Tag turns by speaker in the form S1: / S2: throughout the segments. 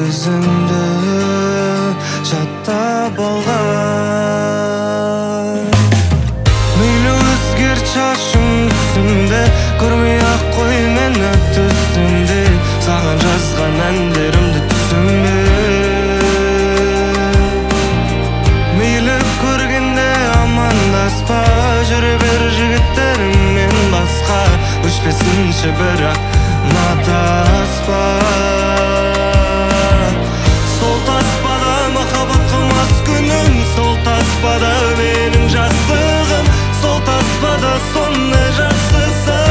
S1: өзіңді жаттап алған. Мейлі өзгерт шашың түсімде, көрмей-ақ қой мені түсімде, саған жазған әндерімді түсімде. Мейлі көргенде амандаспа, жүре бер жігіттеріңмен басқа, өшпесінші бірақ матаспа. Сол таспада махаббат қылмас күнім, сол таспада менің жастығым, сол таспада соны жақсысы.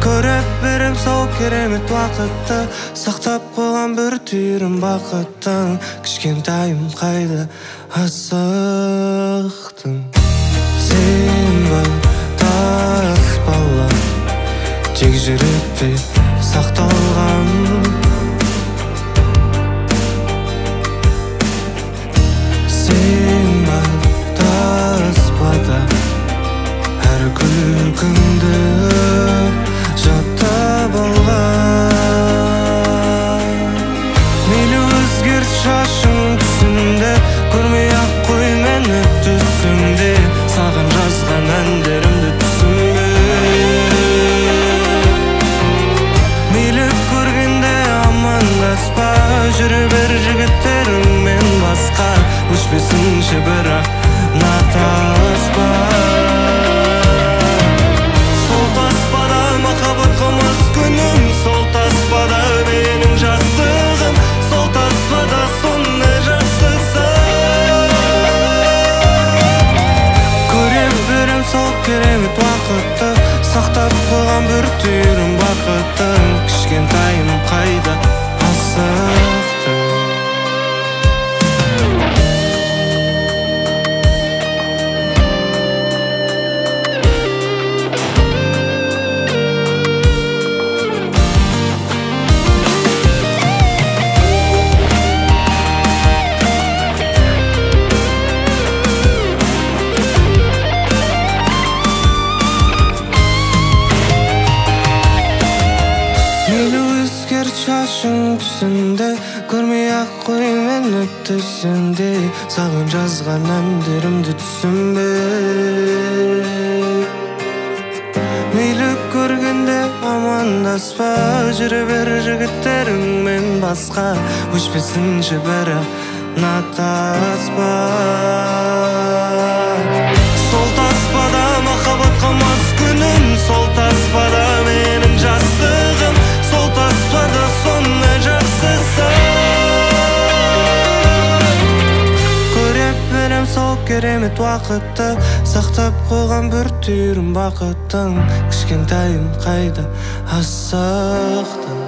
S1: Көріп берем сол керемет уақытты, сақтап қойған бір түйірім бақыттың. Кішкентайым қайда асықтың? Сен ба таспала, тек жүректе сақталған. Сен ба таспада, әр күлкіңді жаттап алған. Мейлі өзгерт шашың түсімде, көрмей-ақ қой мені түсімде, саған жазған әндерімді түсімде. Мейлі көргенде амандаспа, жүре бер жігіттеріңмен басқа, өшпесінші бірақ натаспа. Сол таспада махаббат қылмас күнім, сол таспада менің жастығым, сол таспада соны жақсысы. Көріп берем сол керемет уақытты, сақтап қойған бір түйірім бақыттың. Кішкентайым қайда асықтың? Шашың түсімде, көрмей-ақ қой мені түсімде, саған жазған әндерімді түсімде. Мейлі көргенде амандаспа, жүре бер жігіттеріңмен басқа, өшпесінші бірақ натаспа. Сол таспада махаббат қылмас күнім, сол таспада менің жастығым, сол таспада соны жақсысы. Көріп берем сол керемет уақытты, сақтап қойған бір түйірім бақыттың. Кішкентайым қайда асықтың?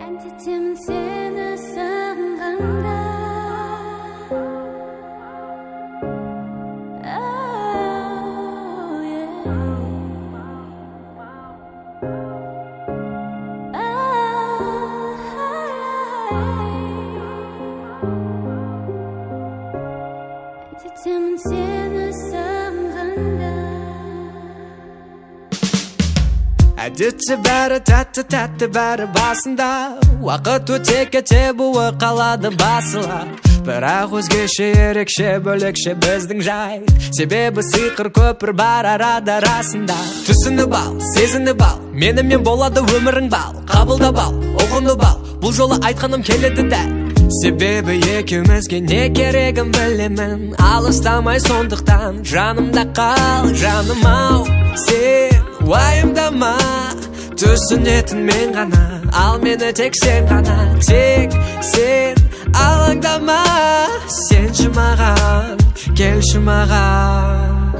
S2: Әндетемін сені сағынғанда, әндетемін сені сағынғанда.
S3: Әдетте бәрі тәтті бәрі басында, уақыт өте кете буы қалады басыла. Бірақ өзгеше ерекше бөлекше біздің жай, себебі сиқыр көпір бар арада расында. Түсініп ал, сезініп ал, менімен болады өмірің бал. Қабылдап ал, ұғынып ал, бұл жолы айтқаным келеді дәл. Себебі екеумізге не керегін білемін, алыстамай сондықтан жанымда қал. Жаным ау, сен уайымдама, түсінетін мен ғана, ал мені тек сен ғана. Тек сен алаңдама, сенші маған, келші маған.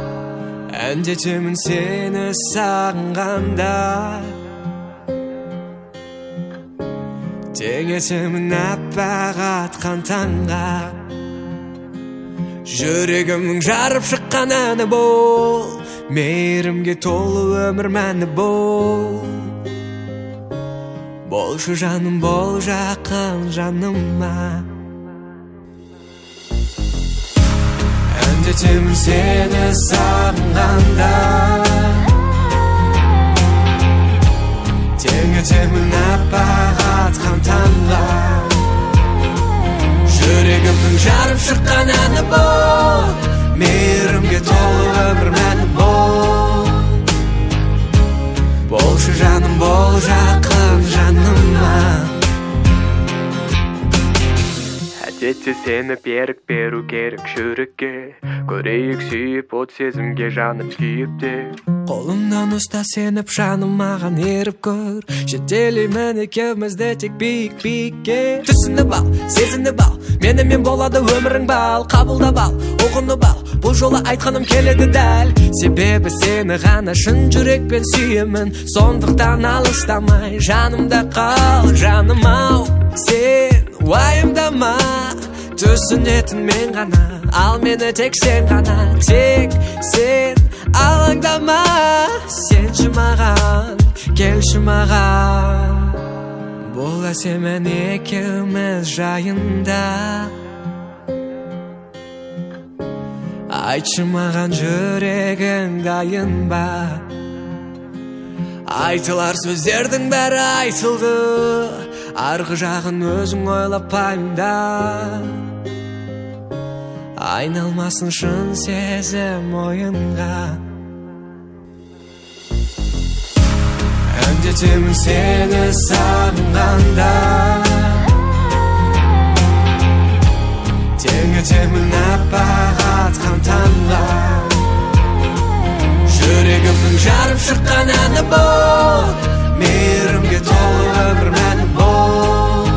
S3: Әндетемін сені сағынғанда, тек етемін аппақ атқан таңға. Жүрегімнің жарып шыққан әні бол, мейірімге толы өмір мәні бол. Болшы жаным, бол жақын жаныма. Әндетемін сені сағынғанда, өтемін аппақ атқан таңға. Жүрегімнің жарып шыққан әні бұл, мейірімге толы өмір мәні бол. Болшы жаным, бол жақын жаныма. Әдетте сені берік беру керек жүрекке, көрейік сүйіп от сезімге жанып күйіп де. Қолымнан ұста сеніп жаным маған еріп көр, жетелеймін екеумізді тек биік-биікке. Түсініп ал, сезініп ал, менімен болады өмірің бал. Қабылдап ал, ұғынып ал, бұл жолы айтқаным келеді дәл. Себебі сені ғана шын жүрекпен сүйемін, сондықтан алыстамай жанымда қал. Жаным ау, сен уайымдама, түсінетін мен ғана, ал мені тек сен ғана. Тек сен алаңдама, сенші маған, келші маған. Бұл әсемен екеуміз жайында. Айтшы маған жүрегің дайын ба? Айтылар сөздердің бәрі айтылды, арғы жағын өзің ойлап пайымда. Айналмасын шын сезім ойынға. Әндетемін сені сағынғанда, теңетемін аппақ атқан таңға. Жүрегімнің жарып шыққан әні бұл, мейірімге толы өмір мәні бол.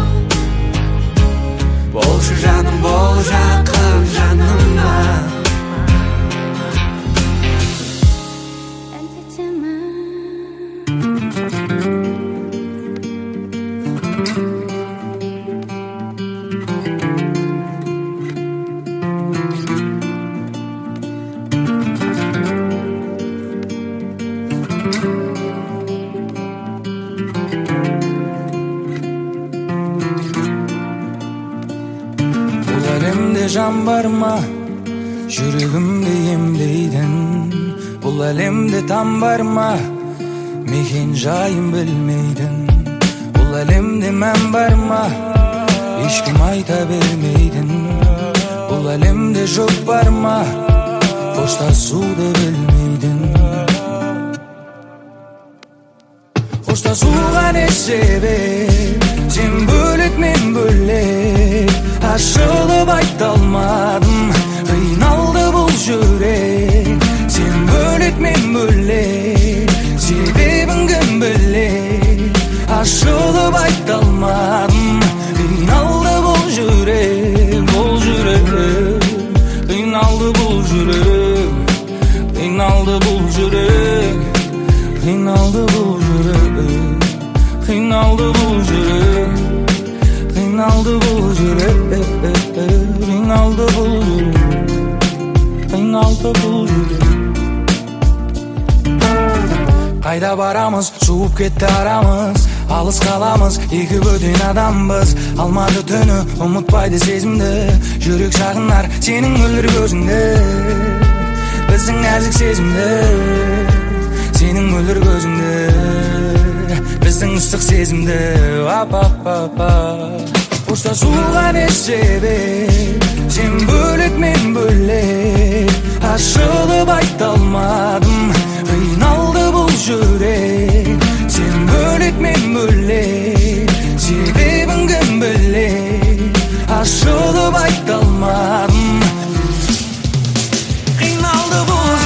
S3: Болшы жаным, бол жақын жаныма.
S1: Жан бар ма, жүрегімді емдейдің? Бұл әлемде там бар ма, мекен жайын білмейдің? Бұл әлемде мән бар ма, ешкім айта бермейдің? Бұл әлемде жоқ бар ма, қоштасуды білмейдің? Қоштасуға не себеп? Сен бөлек, мен бөлек, ашылып айта алмадым, қиналды бұл жүрек. Сен бөлек, мен бөлек, себебін кім білек, ашылып айта алмадым, қиналды бұл жүрек. Бұл жүрек, қиналды бұл жүрек, қиналды бұл жүрек, қиналды бұл жүрек, қиналды бұл жүрек, қиналды бұл жүрек, қиналды бұл жүрек, қиналды бұл жүрек. Қайда барамыз, суып кетті арамыз, алыс қаламыз, екі бөтен адамбыз. Алмады түні, ұмытпайды сезімді, жүрек шағынар сенің мөлдір көзіңді. Біздің нәзік сезімді, сенің мөлдір көзіңді, біздің ыстық сезімді. Қоштасуға не себеп? Сен бөлек, мен бөлек, ашылып айта алмадым, қиналды бұл жүрек. Сен бөлек, мен бөлек, себебін кім білек, ашылып айта алмадым, қиналды бұл жүрек.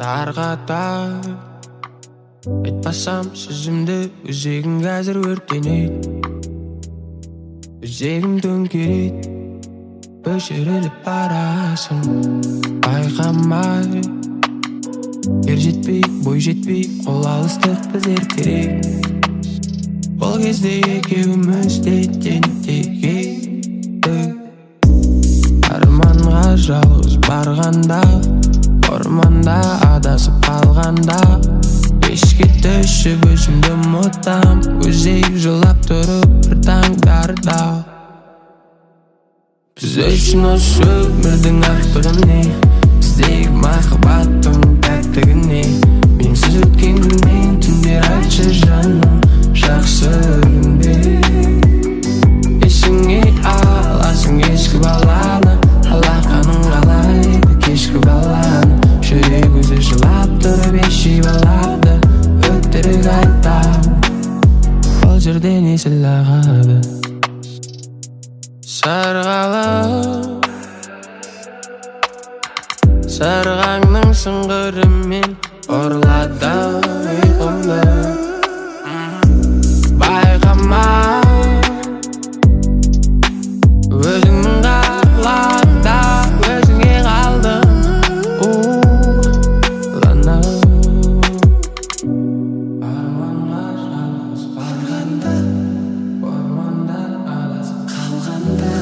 S1: Тарғатар айтпасам сөзімді, өзегім қазір өртенеді, өзегім төңкереді, өшіріліп барасың. Байқамай ер жетпей, бой жетпей, қол алыстық біз ертерек. Ол кезде екеуміз де тең-теге, барғанда, орманда адасып қалғанда, ешке төшіп өзімді ұмытам, өзек жылап тұрып бір таңдарда. Біз үшін осы өмірдің ақтығы не? Біздегі махаббаттың тәттігі не? Менсіз өткен күннен түндер айтшы жаным, жақсы күнде. Есіңе аласың ешкі баланы, алақаның қалайды кешкі баланы. Жүрек өзі жылап тұрып еші балады, өтірік айтам, ол жерден есіл ағады. Сарғалып сарғаңның сыңғырымен ұрлады ұйқымды. Байқама өзіңнің қалағында өзіңе қалдым арманға жалғыз барғанда, орманда адасып қалғанда,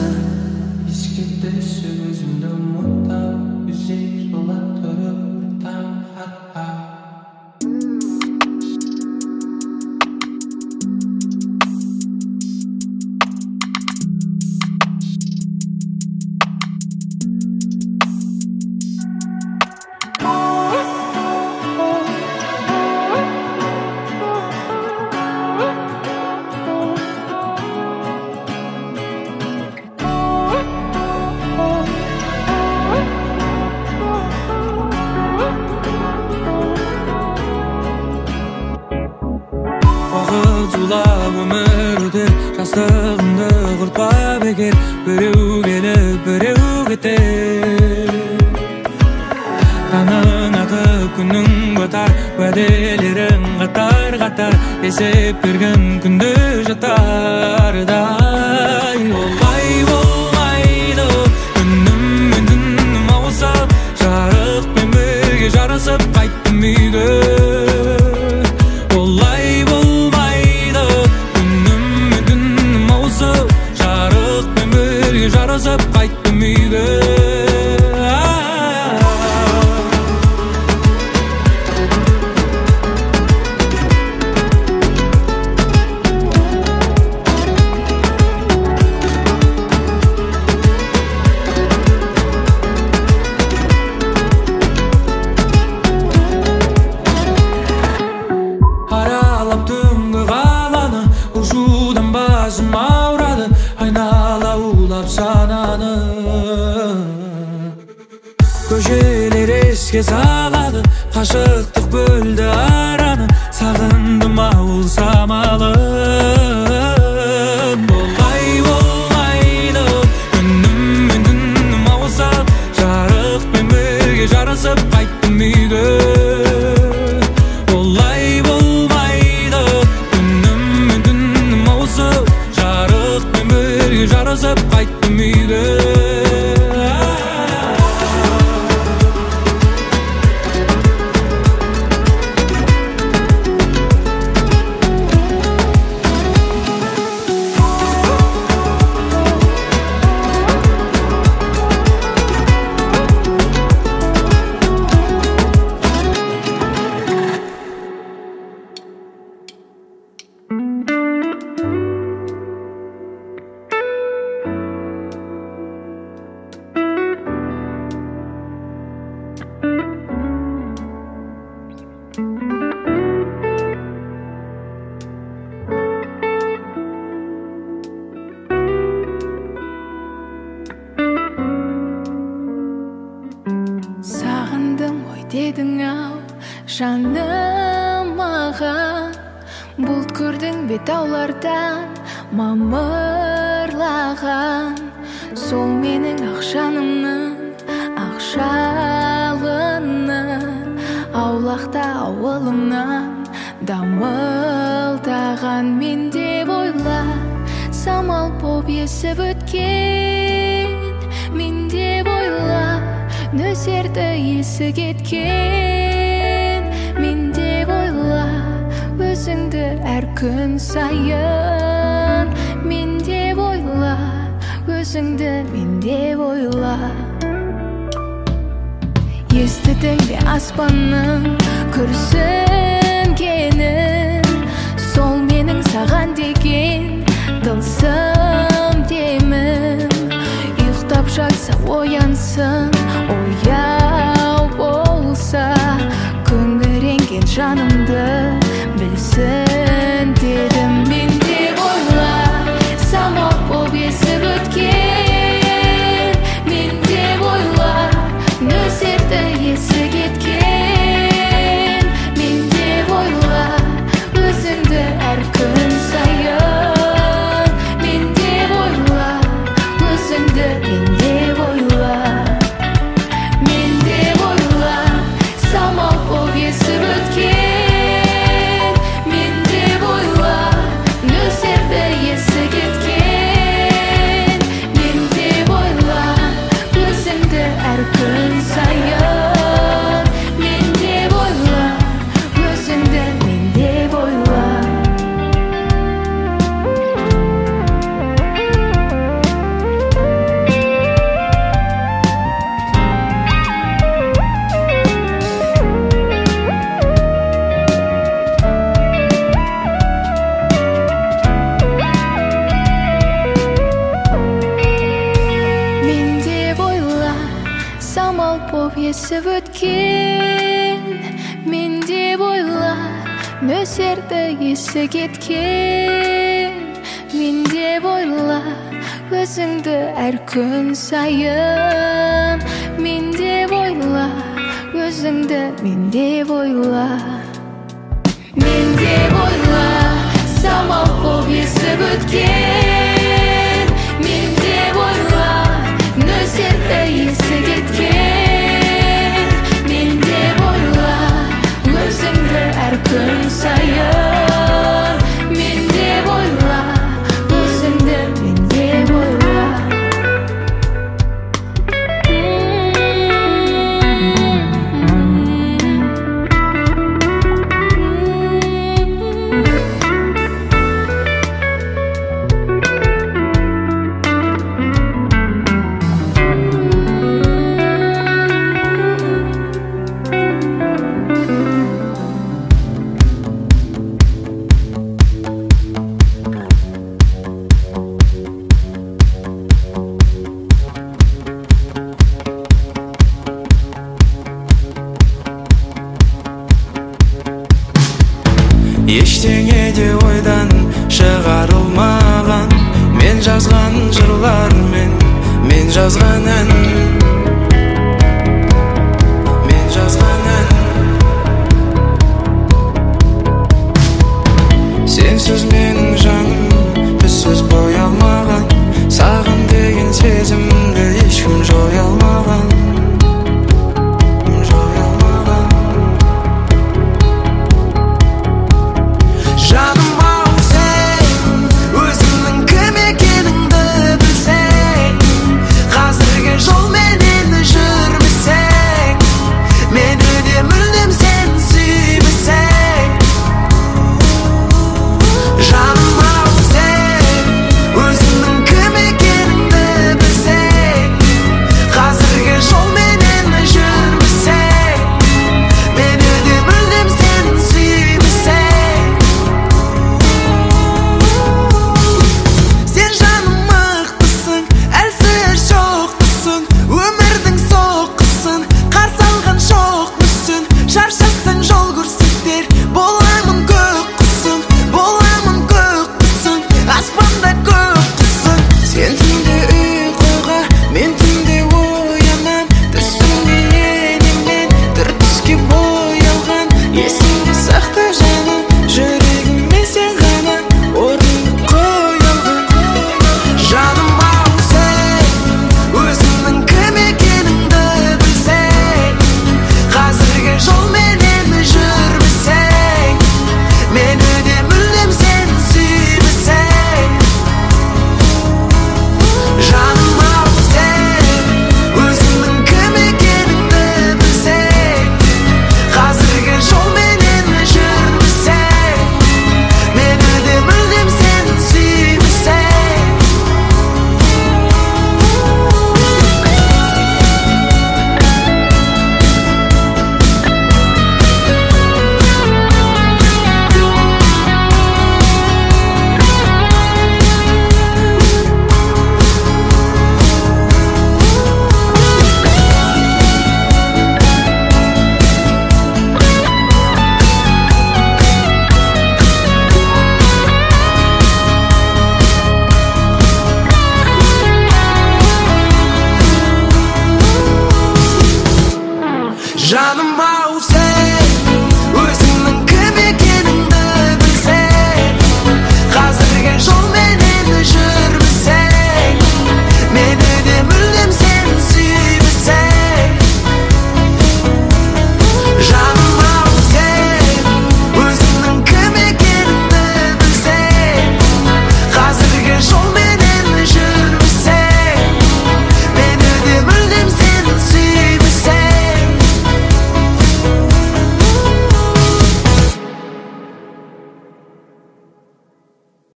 S1: еске түсіп өзімді ұмытам, өзек жылап тұрып бір таң атқа.
S4: Зулап өмір өтер, жастығымды құртпа бекер. Біреу келіп, біреу кетер. Таңың атып, күнің батар, уәделерің қатар-қатар. Есеп берген күнді жатардай. Олай болмайды, күнім мен түнім ауысып, жарықпен бірге жарысып қайттым үйге. Олай болмайды, күнім мен түнім ауысып, жарықпен бірге жарысып қайттым үйге. Аралап түнгі қаланы, ұшудан басым ауырады, айнала улап сананы. Көшелер еске салады, қашықтық бөлді араны, сағындым ауыл самалын. Олай болмайды, күнім мен түнім ауысып, жарықпен бірге жарысып қайттым үйге. Олай болмайды, күнім мен түнім ауысып, жарықпен бірге жарысып қайттым үйге.
S5: Сағындым ой дедің ау, жаным маған. Бұлт көрдің бе таулардан мамырлаған. Сол менің ақшанымның ақшалыны, аулақта ауылымнан дамылдаған. Мен деп ойла, самал боп есіп өткен. Мен деп ойла, нөсерді есі кеткен. Мен деп ойла, өзіңді әр күн сайын. Мен деп ойла, өзіңді мен деп ойла. естідің бе аспанның күрсінгенін? Сол менің саған деген тылсым демім. Ұйықтап жатса оянсын, ояу болса, күңіренген жанымды білсін дедім. Мен деп ойла, самал боп есіп өткен. Мен деп ойла, нөсерді есі кеткен. Мен деп ойла, өзіңді әр күн сайын. Мен деп ойла, өзіңді мен деп ойла. Мен деп ойла, самал боп есіп өткен. Мен деп ойла, нөсерді есі кеткен. Мен деп ойла, өзіңді әр күн сайын. Мен деп ойла, өзіңді мен деп ойла. Мен деп ойла, самал боп есіп өткен. Мен деп ойла, нөсерді есі кеткен. Мен деп ойла, өзіңді әр күн сайын. Мен деп ойла, өзіңді мен деп ойла. Мен деп ойла, самал боп есіп өткен. Мен деп ойла, нөсерді есі кеткен. Мен деп ойла, өзіңді әр күн сайын. Мен деп ойла, өзіңді мен деп ойла.
S3: Ештеңе де ойдан шығарылмаған, мен жазған жырлар мен жазған ән.